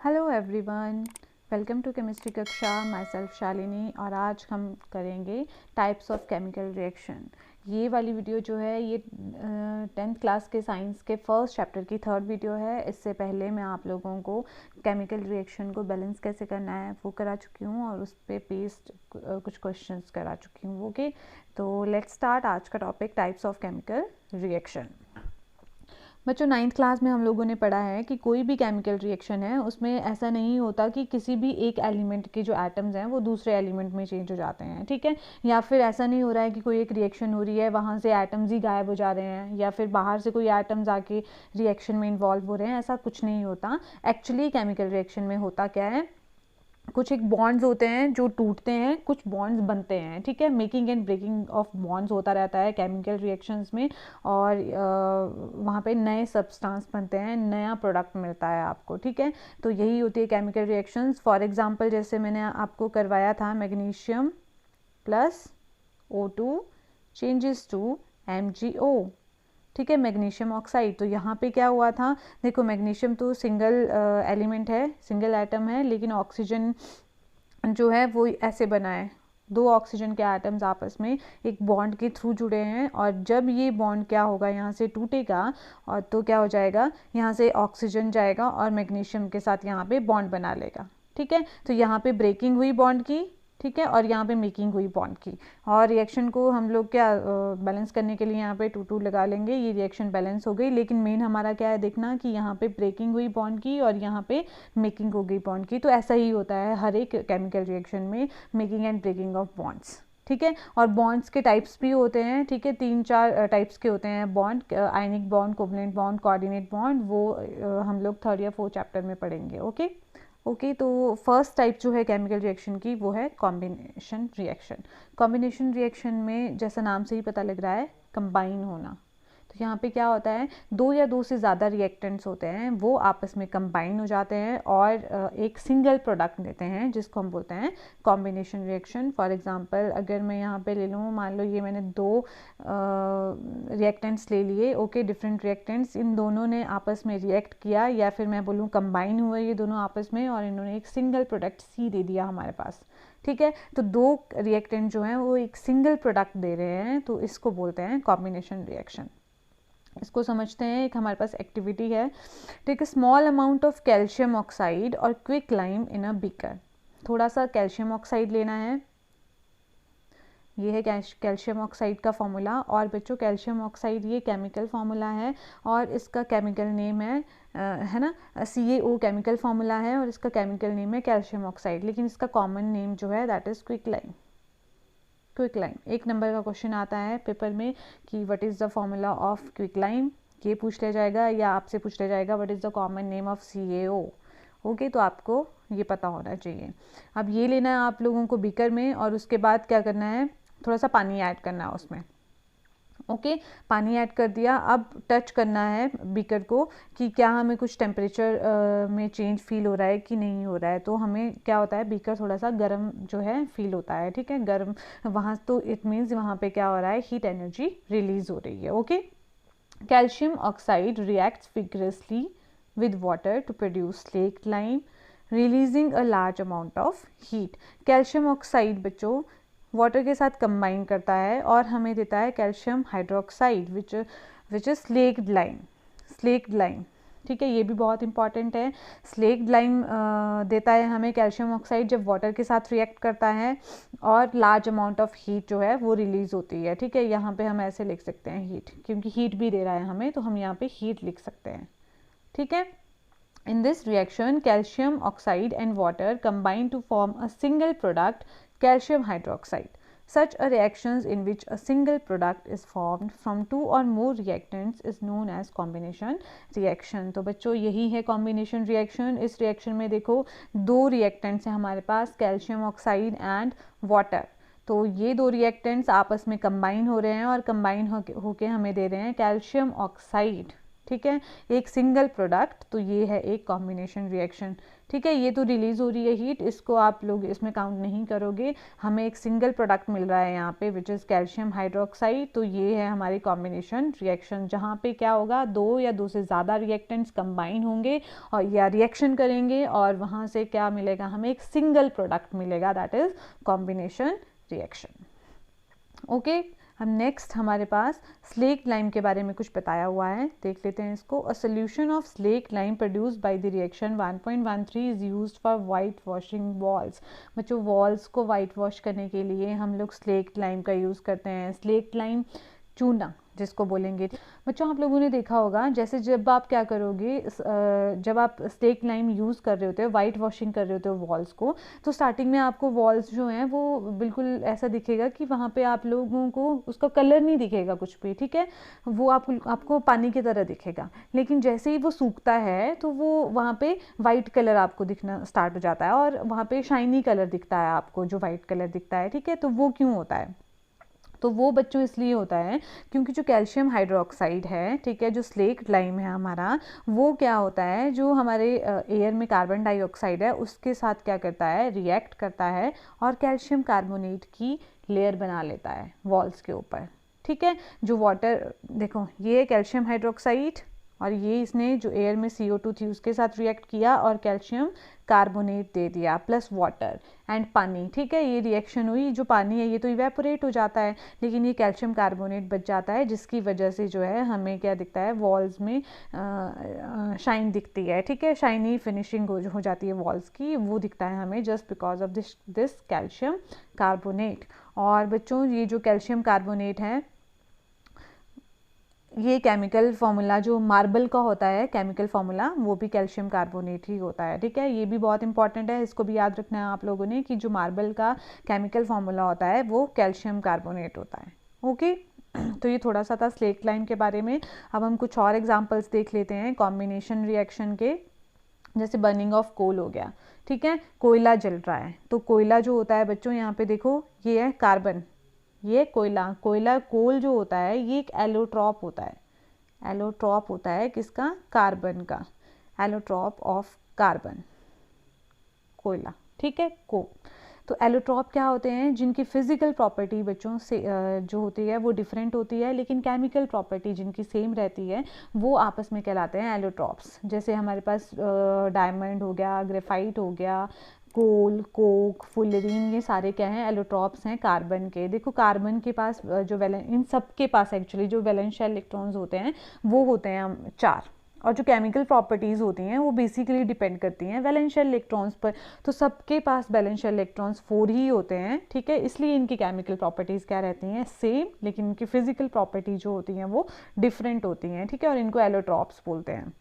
Hello everyone, welcome to chemistry कक्षा। Myself Shalini. और आज हम करेंगे टाइप्स ऑफ केमिकल रिएक्शन। ये वाली वीडियो जो है ये 10th क्लास के साइंस के फर्स्ट चैप्टर की थर्ड वीडियो है। इससे पहले मैं आप लोगों को केमिकल रिएक्शन को बैलेंस कैसे करना है वो करा चुकी हूँ और उस पर बेस्ड कुछ क्वेश्चंस करा चुकी हूँ। ओके, तो लेट्स स्टार्ट आज का topic types of chemical reaction. बच्चों 9th क्लास में हम लोगों ने पढ़ा है कि कोई भी केमिकल रिएक्शन है उसमें ऐसा नहीं होता कि किसी भी एक एलिमेंट के जो एटम्स हैं वो दूसरे एलिमेंट में चेंज हो जाते हैं, ठीक है। या फिर ऐसा नहीं हो रहा है कि कोई एक रिएक्शन हो रही है वहाँ से एटम्स ही गायब हो जा रहे हैं या फिर बाहर से कोई एटम्स आके रिएक्शन में इन्वॉल्व हो रहे हैं, ऐसा कुछ नहीं होता। एक्चुअली केमिकल रिएक्शन में होता क्या है, कुछ एक बॉन्ड्स होते हैं जो टूटते हैं, कुछ बॉन्ड्स बनते हैं, ठीक है। Making and breaking of bonds होता रहता है केमिकल रिएक्शंस में और वहाँ पे नए सब्सटेंस बनते हैं, नया प्रोडक्ट मिलता है आपको, ठीक है। तो यही होती है केमिकल रिएक्शंस। फॉर एग्जांपल जैसे मैंने आपको करवाया था magnesium plus O2 changes to MgO, ठीक है, मैग्नीशियम ऑक्साइड। तो यहाँ पे क्या हुआ था, देखो मैग्नीशियम तो सिंगल एलिमेंट है, सिंगल एटम है, लेकिन ऑक्सीजन जो है वो ऐसे बना है, दो ऑक्सीजन के एटम्स आपस में एक बॉन्ड के थ्रू जुड़े हैं और जब ये बॉन्ड क्या होगा यहाँ से टूटेगा और तो क्या हो जाएगा, यहाँ से ऑक्सीजन जाएगा और मैग्नीशियम के साथ यहाँ पे बॉन्ड बना लेगा, ठीक है। तो यहाँ पे ब्रेकिंग हुई बॉन्ड की, ठीक है, और यहाँ पे मेकिंग हुई बॉन्ड की। और रिएक्शन को हम लोग क्या बैलेंस करने के लिए यहाँ पे 2-2 लगा लेंगे, ये रिएक्शन बैलेंस हो गई। लेकिन मेन हमारा क्या है देखना कि यहाँ पे ब्रेकिंग हुई बॉन्ड की और यहाँ पे मेकिंग हो गई बॉन्ड की। तो ऐसा ही होता है हर एक केमिकल रिएक्शन में, making and breaking of bonds, ठीक है। और बॉन्ड्स के टाइप्स भी होते हैं, ठीक है, 3-4 टाइप्स के होते हैं bond, ionic bond, covalent bond, coordinate bond, वो हम लोग 3rd या 4th चैप्टर में पढ़ेंगे। ओके, तो फर्स्ट टाइप जो है केमिकल रिएक्शन की वो है कॉम्बिनेशन रिएक्शन। कॉम्बिनेशन रिएक्शन में जैसा नाम से ही पता लग रहा है कंबाइन होना। तो यहाँ पे क्या होता है, दो या दो से ज़्यादा रिएक्टेंट्स होते हैं वो आपस में कंबाइन हो जाते हैं और एक सिंगल प्रोडक्ट देते हैं जिसको हम बोलते हैं कॉम्बिनेशन रिएक्शन। फॉर एग्जांपल अगर मैं यहाँ पे ले लूँ, मान लो ये मैंने दो रिएक्टेंट्स ले लिए, ओके, डिफरेंट रिएक्टेंट्स, इन दोनों ने आपस में रिएक्ट किया या फिर मैं बोलूँ कंबाइन हुए ये दोनों आपस में और इन्होंने एक सिंगल प्रोडक्ट C दे दिया हमारे पास, ठीक है। तो दो रिएक्टेंट जो हैं वो एक सिंगल प्रोडक्ट दे रहे हैं, तो इसको बोलते हैं कॉम्बिनेशन रिएक्शन। इसको समझते हैं, एक हमारे पास एक्टिविटी है, take a small amount of calcium oxide और quick lime in a beaker. थोड़ा सा कैल्शियम ऑक्साइड लेना है, ये है कैल्शियम ऑक्साइड का फॉर्मूला। और बच्चों कैल्शियम ऑक्साइड ये केमिकल फार्मूला है और इसका केमिकल नेम है ना CaO केमिकल फार्मूला है और इसका केमिकल नेम है कैल्शियम ऑक्साइड, लेकिन इसका कॉमन नेम जो है that is quick lime. Quick lime 1 number का क्वेश्चन आता है पेपर में कि what is the formula of quick lime, ये पूछ लिया जाएगा या आपसे पूछ लिया जाएगा what is the common name of CaO। Okay, तो आपको ये पता होना चाहिए। अब ये लेना है आप लोगों को बीकर में और उसके बाद क्या करना है, थोड़ा सा पानी ऐड करना है उसमें, ओके। पानी ऐड कर दिया, अब टच करना है बीकर को कि क्या हमें कुछ टेम्परेचर में चेंज फील हो रहा है कि नहीं हो रहा है। तो हमें क्या होता है, बीकर थोड़ा सा गर्म जो है फील होता है, ठीक है, गर्म वहाँ, तो इट मीन्स वहाँ पे क्या हो रहा है, हीट एनर्जी रिलीज हो रही है, okay. Calcium oxide reacts vigorously with water to produce slaked lime releasing a large amount of heat। Calcium oxide बच्चों वाटर के साथ कंबाइन करता है और हमें देता है calcium hydroxide which is slaked lime, ठीक है, ये भी बहुत इंपॉर्टेंट है। स्लेक्ड लाइम देता है हमें कैल्शियम ऑक्साइड जब वाटर के साथ रिएक्ट करता है और लार्ज अमाउंट ऑफ हीट जो है वो रिलीज होती है, ठीक है। यहाँ पे हम ऐसे लिख सकते हैं हीट, क्योंकि हीट भी दे रहा है हमें, तो हम यहाँ पे हीट लिख सकते हैं, ठीक है। In this reaction, calcium oxide and water combine to form a single product, calcium hydroxide. Such a reactions in which a single product is formed from two or more reactants is known as combination reaction। तो बच्चों यही है combination reaction। इस reaction में देखो दो reactants हैं हमारे पास, calcium oxide and water। तो ये दो रिएक्टेंट्स आपस में कंबाइन हो रहे हैं और कंबाइन होके हमें दे रहे हैं कैल्शियम ऑक्साइड, ठीक है, एक सिंगल प्रोडक्ट, तो ये है एक कॉम्बिनेशन रिएक्शन। ठीक है, ये तो रिलीज हो रही है हीट, इसको आप लोग इसमें काउंट नहीं करोगे, हमें एक सिंगल प्रोडक्ट मिल रहा है यहाँ पे विच इज़ कैल्शियम हाइड्रोक्साइड, तो ये है हमारी कॉम्बिनेशन रिएक्शन, जहाँ पे क्या होगा, दो या दो से ज़्यादा रिएक्टेंट्स कंबाइन होंगे और या रिएक्शन करेंगे और वहाँ से क्या मिलेगा, हमें एक सिंगल प्रोडक्ट मिलेगा, that is combination reaction. Okay, अब नेक्स्ट हमारे पास स्लेक्ट लाइम के बारे में कुछ बताया हुआ है, देख लेते हैं इसको। A solution of slaked lime produced by the reaction 1.13 is used for white washing walls. बच्चों, वॉल्स को वाइट वॉश करने के लिए हम लोग स्लेक्ट लाइम का यूज़ करते हैं। स्लेक्ट लाइम चूना जिसको बोलेंगे। बच्चों, आप लोगों ने देखा होगा, जैसे जब आप क्या करोगे, जब आप स्लेक्ट लाइम यूज़ कर रहे होते हो, वाइट वॉशिंग कर रहे होते हो वॉल्स को, तो स्टार्टिंग में आपको वॉल्स जो हैं वो बिल्कुल ऐसा दिखेगा कि वहाँ पे आप लोगों को उसका कलर नहीं दिखेगा कुछ भी, ठीक है, वो आपको पानी की तरह दिखेगा। लेकिन जैसे ही वो सूखता है तो वो वहाँ पे वाइट कलर आपको दिखना स्टार्ट हो जाता है और वहाँ पे शाइनी कलर दिखता है आपको, जो वाइट कलर दिखता है। ठीक है, तो वो क्यों होता है? तो वो बच्चों इसलिए होता है क्योंकि जो कैल्शियम हाइड्रोक्साइड है, ठीक है, जो स्लेक्ट लाइम है हमारा, वो क्या होता है, जो हमारे एयर में कार्बन डाइऑक्साइड है उसके साथ क्या करता है, रिएक्ट करता है और कैल्शियम कार्बोनेट की लेयर बना लेता है वॉल्स के ऊपर। ठीक है, जो वाटर, देखो ये कैल्शियम हाइड्रोक्साइड और ये इसने जो एयर में CO2 थी उसके साथ रिएक्ट किया और कैल्शियम कार्बोनेट दे दिया प्लस वाटर एंड पानी। ठीक है, ये रिएक्शन हुई, जो पानी है ये तो इवेपोरेट हो जाता है, लेकिन ये कैल्शियम कार्बोनेट बच जाता है, जिसकी वजह से जो है हमें क्या दिखता है, वॉल्स में शाइन दिखती है। ठीक है, शाइनी फिनिशिंग हो जाती है वॉल्स की, वो दिखता है हमें just because of this calcium carbonate. और बच्चों, ये जो कैल्शियम कार्बोनेट है, ये केमिकल फार्मूला जो मार्बल का होता है, केमिकल फार्मूला, वो भी कैल्शियम कार्बोनेट ही होता है। ठीक है, ये भी बहुत इंपॉर्टेंट है, इसको भी याद रखना है आप लोगों ने कि जो मार्बल का केमिकल फार्मूला होता है वो कैल्शियम कार्बोनेट होता है। ओके, तो ये थोड़ा सा था स्लेक्ट लाइम के बारे में। अब हम कुछ और एग्जांपल्स देख लेते हैं कॉम्बिनेशन रिएक्शन के, जैसे बर्निंग ऑफ कोल हो गया। ठीक है, कोयला जल रहा है, तो कोयला जो होता है बच्चों, यहाँ पे देखो ये है कार्बन, ये कोयला कोल जो होता है ये एक एलोट्रॉप होता है। एलोट्रॉप होता है किसका? कार्बन का, एलोट्रॉप ऑफ कार्बन, कोयला। ठीक है, तो एलोट्रॉप क्या होते हैं? जिनकी फिजिकल प्रॉपर्टी बच्चों से जो होती है वो डिफरेंट होती है, लेकिन केमिकल प्रॉपर्टी जिनकी सेम रहती है वो आपस में कहलाते हैं एलोट्रॉप्स। जैसे हमारे पास डायमंड हो गया, ग्रेफाइट हो गया, कोल, कोक, फुलरीन, ये सारे क्या हैं? एलोट्रॉप्स हैं कार्बन के। देखो कार्बन के पास जो इन सब के पास एक्चुअली जो वैलेंस शेल इलेक्ट्रॉन्स होते हैं वो होते हैं 4, और जो केमिकल प्रॉपर्टीज़ होती हैं वो बेसिकली डिपेंड करती हैं वैलेंस शेल इलेक्ट्रॉन्स पर। तो सबके पास वैलेंस शेल इलेक्ट्रॉन्स 4 ही होते हैं। ठीक है, इसलिए इनकी केमिकल प्रॉपर्टीज़ क्या रहती हैं? सेम, लेकिन इनकी फिजिकल प्रॉपर्टी जो होती हैं वो डिफरेंट होती हैं। ठीक है, और इनको एलोट्रॉप्स बोलते हैं।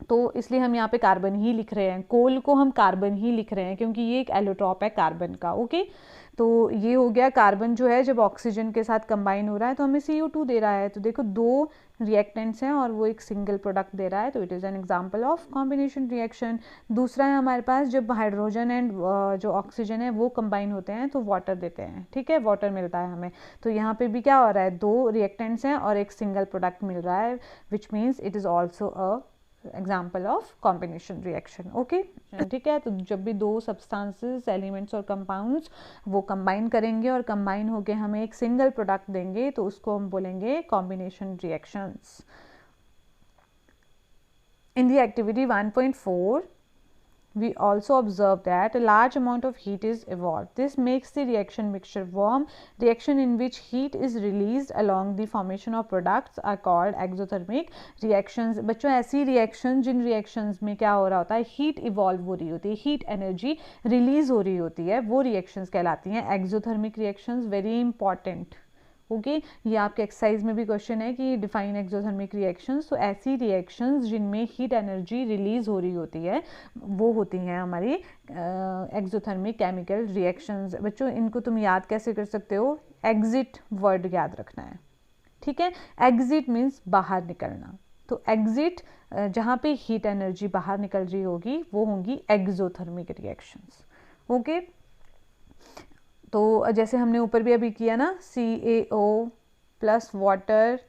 तो इसलिए हम यहाँ पे कार्बन ही लिख रहे हैं, कोल को हम कार्बन ही लिख रहे हैं क्योंकि ये एक एलोट्रॉप है कार्बन का। ओके, तो ये हो गया कार्बन जो है जब ऑक्सीजन के साथ कंबाइन हो रहा है तो हमें CO2 दे रहा है। तो देखो दो रिएक्टेंट्स हैं और वो एक सिंगल प्रोडक्ट दे रहा है, तो it is an example of combination reaction. दूसरा है हमारे पास जब हाइड्रोजन एंड जो ऑक्सीजन है वो कंबाइन होते हैं तो वाटर देते हैं। ठीक है, वाटर मिलता है हमें। तो यहाँ पे भी क्या हो रहा है? दो रिएक्टेंट्स हैं और एक सिंगल प्रोडक्ट मिल रहा है, which means it is also a example of combination reaction. Okay, ठीक है, तो जब भी दो सब्सटेंसेस, एलिमेंट्स और कंपाउंड्स वो कंबाइन करेंगे और कंबाइन होके हमें एक सिंगल प्रोडक्ट देंगे तो उसको हम बोलेंगे combination reactions. In the activity 1.4 we also observe that a large amount of heat is evolved. This makes the reaction mixture warm. Reaction in which heat is released along the formation of products are called exothermic reactions. बच्चों, ऐसी reactions जिन reactions में क्या हो रहा होता है? heat evolve हो रही होती है, heat energy release हो रही होती है, वो reactions कहलाती हैं exothermic reactions. Very important. Okay, ये आपके एक्सरसाइज में भी क्वेश्चन है कि डिफाइन एक्सोथर्मिक रिएक्शंस। तो ऐसी रिएक्शंस जिनमें हीट एनर्जी रिलीज हो रही होती है वो होती हैं हमारी एक्सोथर्मिक केमिकल रिएक्शंस। बच्चों, इनको तुम याद कैसे कर सकते हो? एग्जिट वर्ड याद रखना है। ठीक है, एग्जिट मीन्स बाहर निकलना। तो एग्जिट जहाँ पे हीट एनर्जी बाहर निकल रही होगी वो होंगी एक्सोथर्मिक रिएक्शंस। ओके, तो जैसे हमने ऊपर भी अभी किया ना, CaO plus water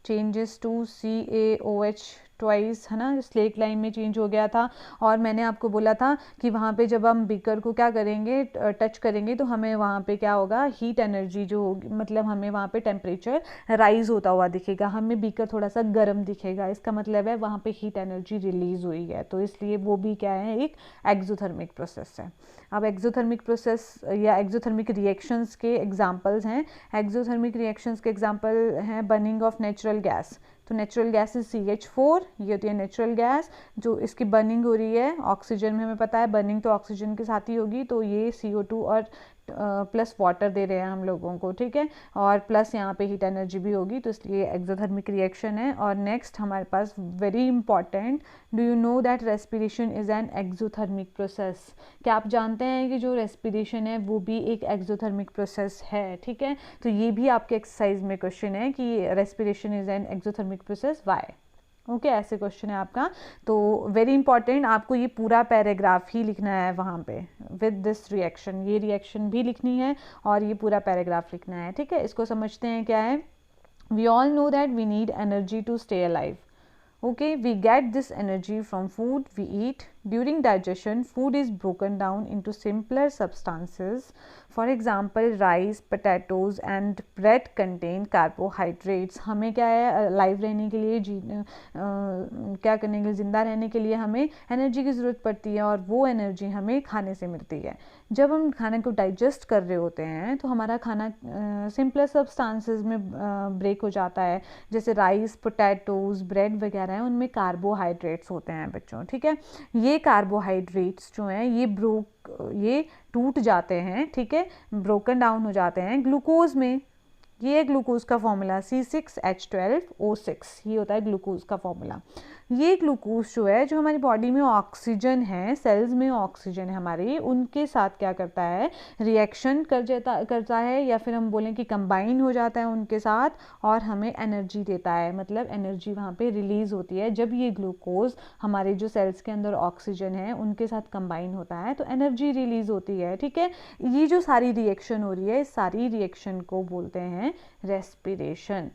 changes to CaOH twice, है ना, स्लेक लाइन में चेंज हो गया था। और मैंने आपको बोला था कि वहाँ पे जब हम बीकर को क्या करेंगे, टच करेंगे, तो हमें वहाँ पे क्या होगा, हीट एनर्जी जो होगी, मतलब हमें वहाँ पे टेम्परेचर राइज होता हुआ दिखेगा, हमें बीकर थोड़ा सा गर्म दिखेगा, इसका मतलब है वहाँ पे हीट एनर्जी रिलीज हुई है। तो इसलिए वो भी क्या है, एक एक्सोथर्मिक प्रोसेस है। अब एक्सोथर्मिक प्रोसेस या एक्सोथर्मिक रिएक्शंस के एग्जांपल्स हैं। एक्सोथर्मिक रिएक्शंस के एग्जांपल हैं बर्निंग ऑफ नेचुरल गैस। तो नेचुरल गैस इज CH4, ये होती है नेचुरल गैस, जो इसकी बर्निंग हो रही है ऑक्सीजन में, हमें पता है बर्निंग तो ऑक्सीजन के साथ ही होगी, तो ये CO2 और प्लस वाटर दे रहे हैं हम लोगों को, ठीक है, और प्लस यहाँ पे हीट एनर्जी भी होगी, तो इसलिए एक्सोथर्मिक रिएक्शन है। और नेक्स्ट हमारे पास very important, do you know that respiration is an exothermic process. क्या आप जानते हैं कि जो रेस्पिरेशन है वो भी एक एक्सोथर्मिक प्रोसेस है, ठीक है। तो ये भी आपके एक्सरसाइज में क्वेश्चन है कि respiration is an exothermic process, why. Okay, ऐसे क्वेश्चन है आपका। तो वेरी इंपॉर्टेंट, आपको ये पूरा पैराग्राफ ही लिखना है वहाँ पे विद दिस रिएक्शन, ये रिएक्शन भी लिखनी है और ये पूरा पैराग्राफ लिखना है, ठीक है। इसको समझते हैं क्या है। We all know that we need energy to stay alive. Okay, we get this energy from food we eat. During digestion, food is broken down into simpler substances. For example, rice, potatoes and bread contain carbohydrates. हमें क्या है, live रहने के लिए क्या करने के लिए, ज़िंदा रहने के लिए हमें एनर्जी की ज़रूरत पड़ती है, और वो एनर्जी हमें खाने से मिलती है। जब हम खाने को डाइजेस्ट कर रहे होते हैं तो हमारा खाना सिंपलर सब्सटेंसेस में ब्रेक हो जाता है, जैसे राइस, पोटैटोज़, ब्रेड वगैरह हैं, उनमें कार्बोहाइड्रेट्स होते हैं बच्चों, ठीक है। ये कार्बोहाइड्रेट्स जो हैं ये टूट जाते हैं, ठीक है, ब्रोकन डाउन हो जाते हैं ग्लूकोज में। ये ग्लूकोज का फॉर्मूला C6H12O6, ये होता है ग्लूकोज का फॉर्मूला। ये ग्लूकोज जो है, जो हमारी बॉडी में ऑक्सीजन है, सेल्स में ऑक्सीजन है हमारी, उनके साथ क्या करता है, रिएक्शन करता है, या फिर हम बोलें कि कंबाइन हो जाता है उनके साथ, और हमें एनर्जी देता है, मतलब एनर्जी वहाँ पे रिलीज होती है। जब ये ग्लूकोज हमारे जो सेल्स के अंदर ऑक्सीजन है उनके साथ कंबाइन होता है तो एनर्जी रिलीज होती है, ठीक है। ये जो सारी रिएक्शन हो रही है, इस सारी रिएक्शन को बोलते हैं रेस्पिरेशन।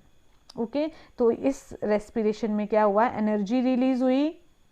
ओके, तो इस रेस्पिरेशन में क्या हुआ, एनर्जी रिलीज हुई,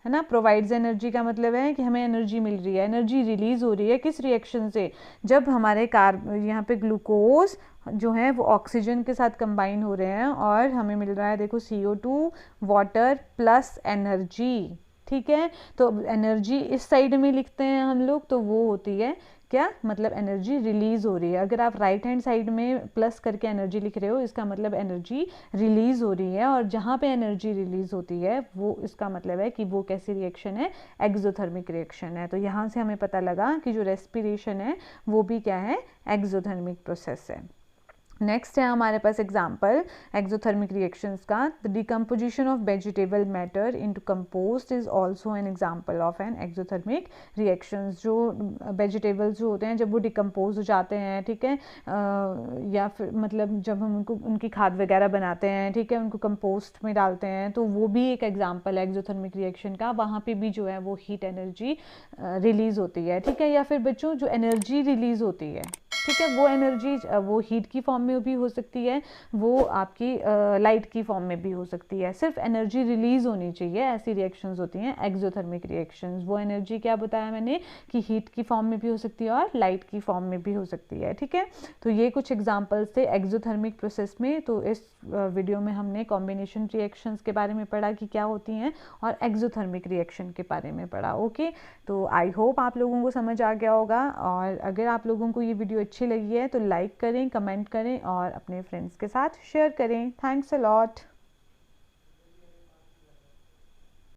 है ना। प्रोवाइड्स एनर्जी का मतलब है कि हमें एनर्जी मिल रही है, एनर्जी रिलीज हो रही है किस रिएक्शन से, जब हमारे यहाँ पे ग्लूकोज जो है वो ऑक्सीजन के साथ कंबाइन हो रहे हैं और हमें मिल रहा है, देखो, CO2, वाटर प्लस एनर्जी, ठीक है। तो एनर्जी इस साइड में लिखते हैं हम लोग, तो वो होती है क्या, मतलब एनर्जी रिलीज हो रही है। अगर आप राइट हैंड साइड में प्लस करके एनर्जी लिख रहे हो, इसका मतलब एनर्जी रिलीज हो रही है, और जहाँ पे एनर्जी रिलीज होती है वो, इसका मतलब है कि वो कैसी रिएक्शन है, एक्सोथर्मिक रिएक्शन है। तो यहाँ से हमें पता लगा कि जो रेस्पिरेशन है वो भी क्या है, एक्सोथर्मिक प्रोसेस है। नेक्स्ट है हमारे पास एग्जाम्पल एक्सोथर्मिक रिएक्शंस का। The decomposition of vegetable matter into compost is also an example of an exothermic reactions. जो वेजिटेबल्स जो होते हैं जब वो डिकम्पोज हो जाते हैं, ठीक है, या फिर मतलब जब हम उनकी खाद वगैरह बनाते हैं, ठीक है, उनको कंपोस्ट में डालते हैं, तो वो भी एक एग्जाम्पल है एक्सोथर्मिक रिएक्शन का। वहाँ पे भी जो है वो हीट एनर्जी रिलीज होती है, ठीक है। या फिर बच्चों जो एनर्जी रिलीज होती है, ठीक है, वो एनर्जी वो हीट की फॉर्म में भी हो सकती है, वो आपकी लाइट की फॉर्म में भी हो सकती है। सिर्फ एनर्जी रिलीज होनी चाहिए, ऐसी रिएक्शंस होती हैं एक्सोथर्मिक रिएक्शंस। वो एनर्जी क्या बताया मैंने कि हीट की फॉर्म में भी हो सकती है और लाइट की फॉर्म में भी हो सकती है, ठीक है। तो ये कुछ एग्जांपल्स थे एक्सोथर्मिक प्रोसेस में। तो इस वीडियो में हमने कॉम्बिनेशन रिएक्शंस के बारे में पढ़ा कि क्या होती हैं, और एक्सोथर्मिक रिएक्शन के बारे में पढ़ा। ओके, तो आई होप आप लोगों को समझ आ गया होगा, और अगर आप लोगों को ये वीडियो अच्छी लगी है तो लाइक करें, कमेंट करें और अपने फ्रेंड्स के साथ शेयर करें। Thanks a lot.